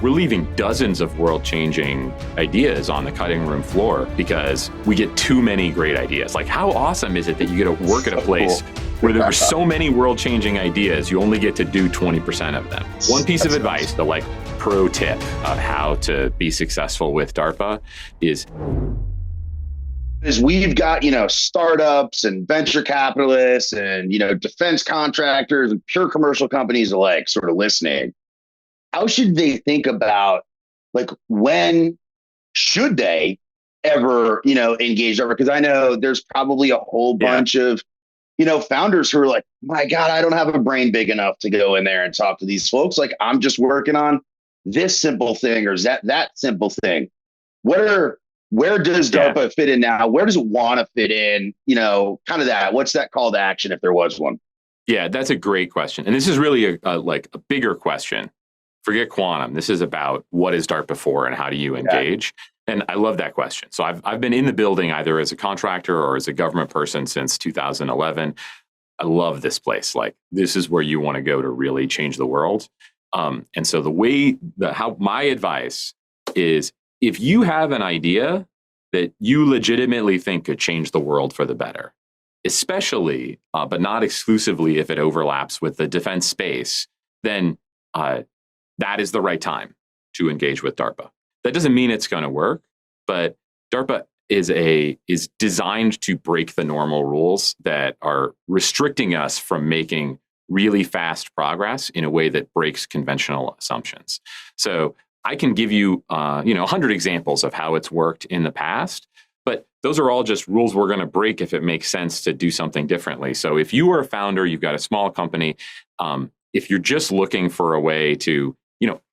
We're leaving dozens of world-changing ideas on the cutting room floor because we get too many great ideas. Like, how awesome is it that you get to work at a place where there are so many world-changing ideas, you only get to do 20% of them? One piece of advice, the like pro tip of how to be successful with DARPA is we've got, startups and venture capitalists and, defense contractors and pure commercial companies alike sort of listening. How should they think about, like, when should they ever, engage DARPA? Because I know there's probably a whole bunch of, founders who are like, my God, I don't have a brain big enough to go in there and talk to these folks. Like, I'm just working on this simple thing or that simple thing. Where does DARPA fit in now? Where does it want to fit in? Kind of that. What's that call to action if there was one? Yeah, that's a great question. And this is really a bigger question. Forget quantum. This is about what is DARPA for and how do you engage? And I love that question. So I've been in the building either as a contractor or as a government person since 2011. I love this place. Like, this is where you want to go to really change the world. And so how my advice is, if you have an idea that you legitimately think could change the world for the better, especially, but not exclusively if it overlaps with the defense space, then that is the right time to engage with DARPA. That doesn't mean it's going to work, but DARPA is designed to break the normal rules that are restricting us from making really fast progress in a way that breaks conventional assumptions. So I can give you 100 examples of how it's worked in the past, but those are all just rules we're going to break if it makes sense to do something differently. So if you are a founder, you've got a small company, if you're just looking for a way to,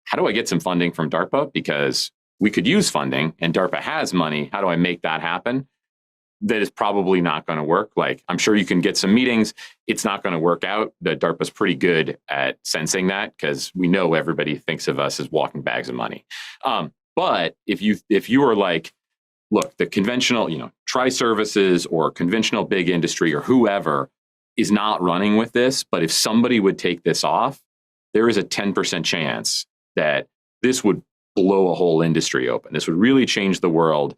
how do I get some funding from DARPA? Because we could use funding and DARPA has money. How do I make that happen? That is probably not going to work. Like, I'm sure you can get some meetings. It's not going to work out. The DARPA's pretty good at sensing that because we know everybody thinks of us as walking bags of money. But if you are like, look, the conventional, tri-services or conventional big industry or whoever is not running with this, but if somebody would take this off, there is a 10% chance that this would blow a whole industry open. This would really change the world.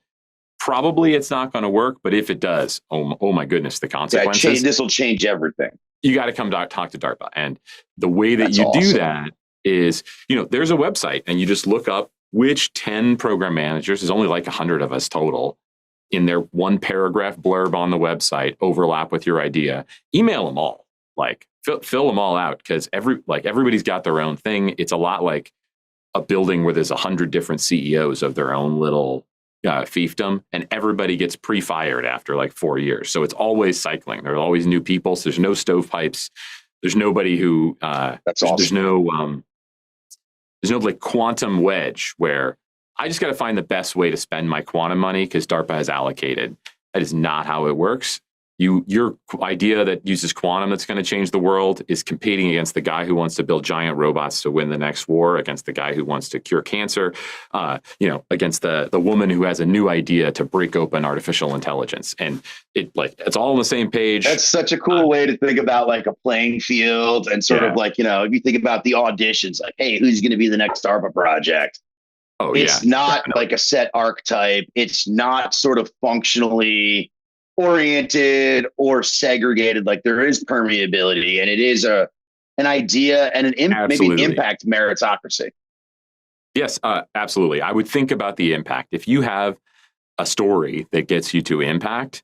Probably it's not going to work, but if it does, oh my goodness, the consequences. This will change everything. You got to come talk to DARPA. And the way that you do that is, there's a website and you just look up which 10 program managers, there's only like 100 of us total, in their one paragraph blurb on the website overlap with your idea. Email them all, like fill them all out, because everybody's got their own thing. It's a lot like a building where there's 100 different CEOs of their own little fiefdom, and everybody gets pre-fired after like 4 years. So it's always cycling. There are always new people. So there's no stovepipes. There's nobody who that's awesome. There's no like quantum wedge where I just got to find the best way to spend my quantum money because DARPA has allocated. That is not how it works. Your idea that uses quantum that's going to change the world is competing against the guy who wants to build giant robots to win the next war, against the guy who wants to cure cancer, against the woman who has a new idea to break open artificial intelligence. And it's all on the same page. That's such a cool way to think about like a playing field and sort of like, if you think about the auditions, like, hey, who's going to be the next DARPA project? It's not like a set archetype. It's not sort of functionally oriented or segregated. Like, there is permeability, and it is an idea and maybe impact meritocracy. Yes, absolutely. I would think about the impact. If you have a story that gets you to impact,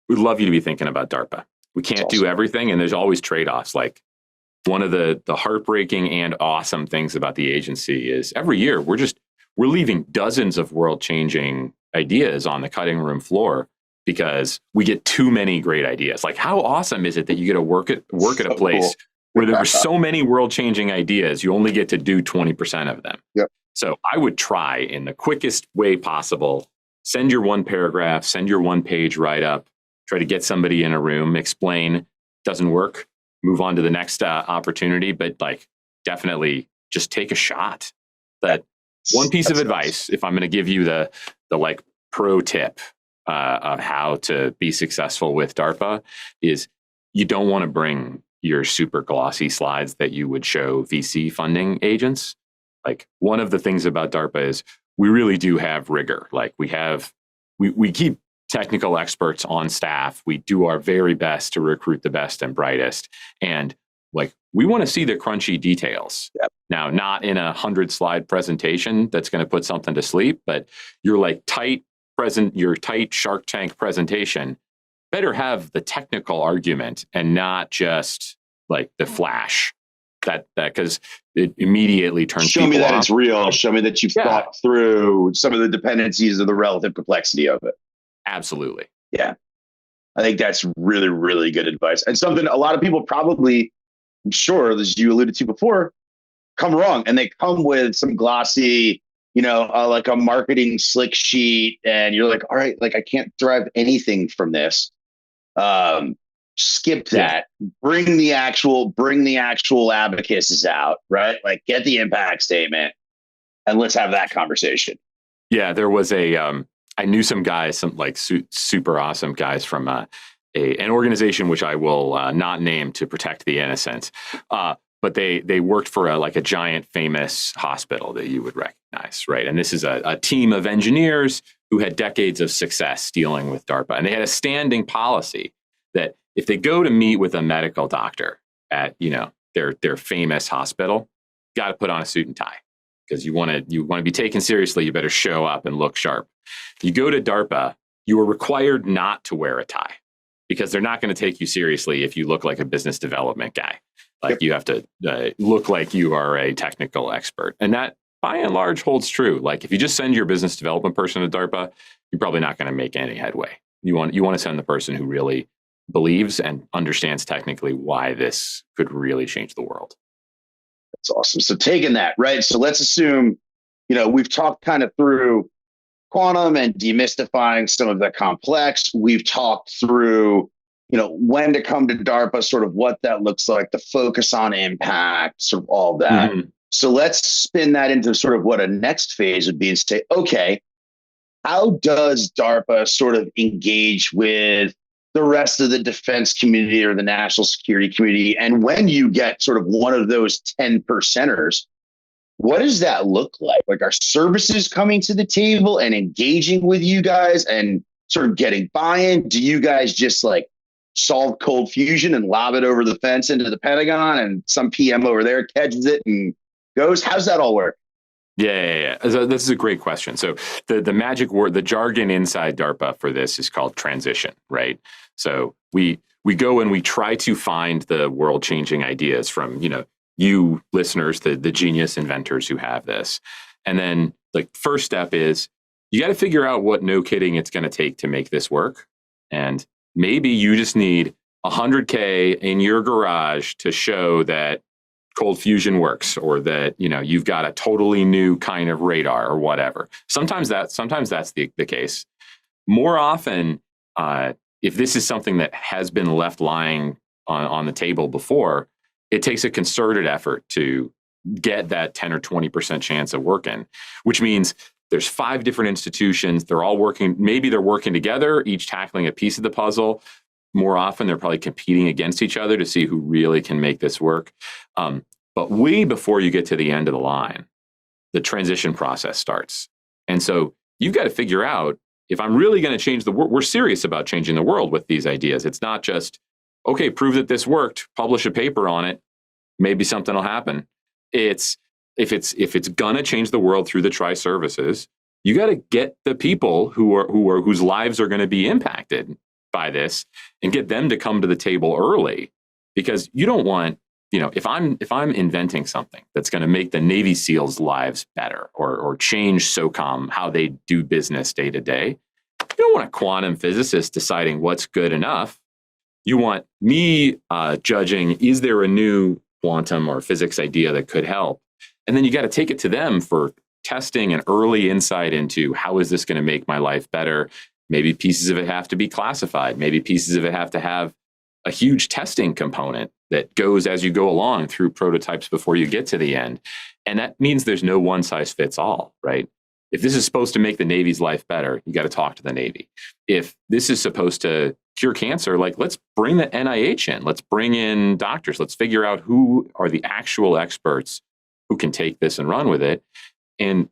we'd love you to be thinking about DARPA. We can't do everything, and there's always trade-offs. Like, one of the heartbreaking and awesome things about the agency is every year we're leaving dozens of world-changing ideas on the cutting room floor because we get too many great ideas. Like, how awesome is it that you get to work at a place where there are so many world-changing ideas, you only get to do 20% of them. Yep. So I would try in the quickest way possible, send your one paragraph, send your one page write-up, try to get somebody in a room, explain, doesn't work, move on to the next opportunity, but like definitely just take a shot. That one piece of advice, if I'm going to give you the like pro tip of how to be successful with DARPA, is you don't want to bring your super glossy slides that you would show VC funding agents. Like one of the things about DARPA is we really do have rigor. Like we keep technical experts on staff. We do our very best to recruit the best and brightest. And like, we want to see the crunchy details. Yep. Now, not in a 100-slide presentation that's going to put something to sleep, but your tight Shark Tank presentation better have the technical argument and not just like the flash that because it immediately turns Show me that off. It's real. Show me that you've thought through some of the dependencies of the relative complexity of it. Absolutely. Yeah. I think that's really, really good advice. And something a lot of people probably, I'm sure, as you alluded to before, come wrong. And they come with some glossy, like a marketing slick sheet. And you're like, all right, like I can't derive anything from this. Skip that. Yeah. Bring the actual abacuses out, right? Like get the impact statement and let's have that conversation. Yeah, there was I knew some guys, some like super awesome guys from an organization which I will not name to protect the innocent. But they worked for a giant famous hospital that you would recognize, right? And this is a team of engineers who had decades of success dealing with DARPA. And they had a standing policy that if they go to meet with a medical doctor at their famous hospital, you got to put on a suit and tie because you want to be taken seriously. You better show up and look sharp. You go to DARPA, you are required not to wear a tie because they're not going to take you seriously if you look like a business development guy. Like you have to look like you are a technical expert. And that by and large holds true. Like if you just send your business development person to DARPA, you're probably not going to make any headway. You want to send the person who really believes and understands technically why this could really change the world. That's awesome. So taking that, right? So let's assume, we've talked kind of through quantum and demystifying some of the complex. We've talked through, when to come to DARPA, sort of what that looks like, the focus on impact, sort of all that. Mm-hmm. So let's spin that into sort of what a next phase would be and say, okay, how does DARPA sort of engage with the rest of the defense community or the national security community? And when you get sort of one of those 10 percenters, what does that look like? Like, are services coming to the table and engaging with you guys and sort of getting buy-in? Do you guys just like solve cold fusion and lob it over the fence into the Pentagon and some PM over there catches it and goes? How's that all work? Yeah. So this is a great question. So the magic word, the jargon inside DARPA for this is called transition, right? So we go and we try to find the world-changing ideas from, you listeners, the genius inventors who have this. And then the first step is you got to figure out what, no kidding, it's going to take to make this work. And maybe you just need $100K in your garage to show that cold fusion works, or that you've got a totally new kind of radar or whatever. Sometimes that's the case. More often, if this is something that has been left lying on the table before, it takes a concerted effort to get that 10 or 20% chance of working, which means there's 5 different institutions. They're all working. Maybe they're working together, each tackling a piece of the puzzle. More often, they're probably competing against each other to see who really can make this work. But way before you get to the end of the line, the transition process starts. And so you've got to figure out, if I'm really going to change the world, we're serious about changing the world with these ideas. It's not just, okay, prove that this worked, publish a paper on it, maybe something will happen. It's if it's gonna change the world through the tri-services, you got to get the people whose lives are going to be impacted by this and get them to come to the table early, because you don't want, if I'm inventing something that's going to make the Navy SEALs' lives better or change SOCOM, how they do business day to day, you don't want a quantum physicist deciding what's good enough. You want me judging, is there a new quantum or physics idea that could help? And then you got to take it to them for testing and early insight into, how is this going to make my life better? Maybe pieces of it have to be classified. Maybe pieces of it have to have a huge testing component that goes as you go along through prototypes before you get to the end. And that means there's no one size fits all, right? If this is supposed to make the Navy's life better, you got to talk to the Navy. If this is supposed to cure cancer, let's bring the NIH in. Let's bring in doctors. Let's figure out who are the actual experts who can take this and run with it. And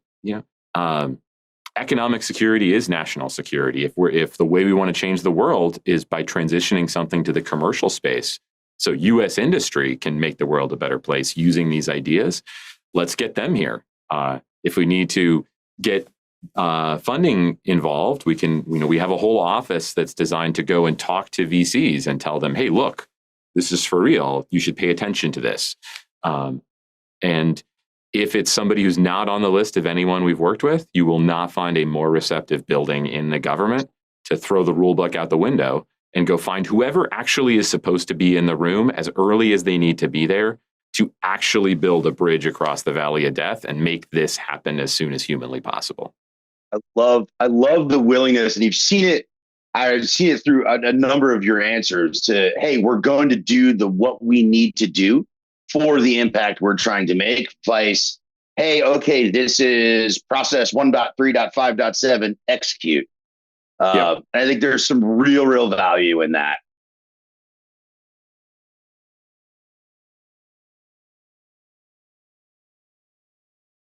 economic security is national security. If the way we want to change the world is by transitioning something to the commercial space, so U.S. industry can make the world a better place using these ideas, let's get them here. If we need to get funding involved, we can. We have a whole office that's designed to go and talk to VCs and tell them, "Hey, look, this is for real. You should pay attention to this." And if it's somebody who's not on the list of anyone we've worked with, you will not find a more receptive building in the government to throw the rule book out the window and go find whoever actually is supposed to be in the room as early as they need to be there to actually build a bridge across the valley of death and make this happen as soon as humanly possible. I love the willingness, and you've seen it. I've seen it through a number of your answers to, hey, we're going to do what we need to do for the impact we're trying to make. Vice, hey, okay, this is process 1.3.5.7, execute. I think there's some real value in that.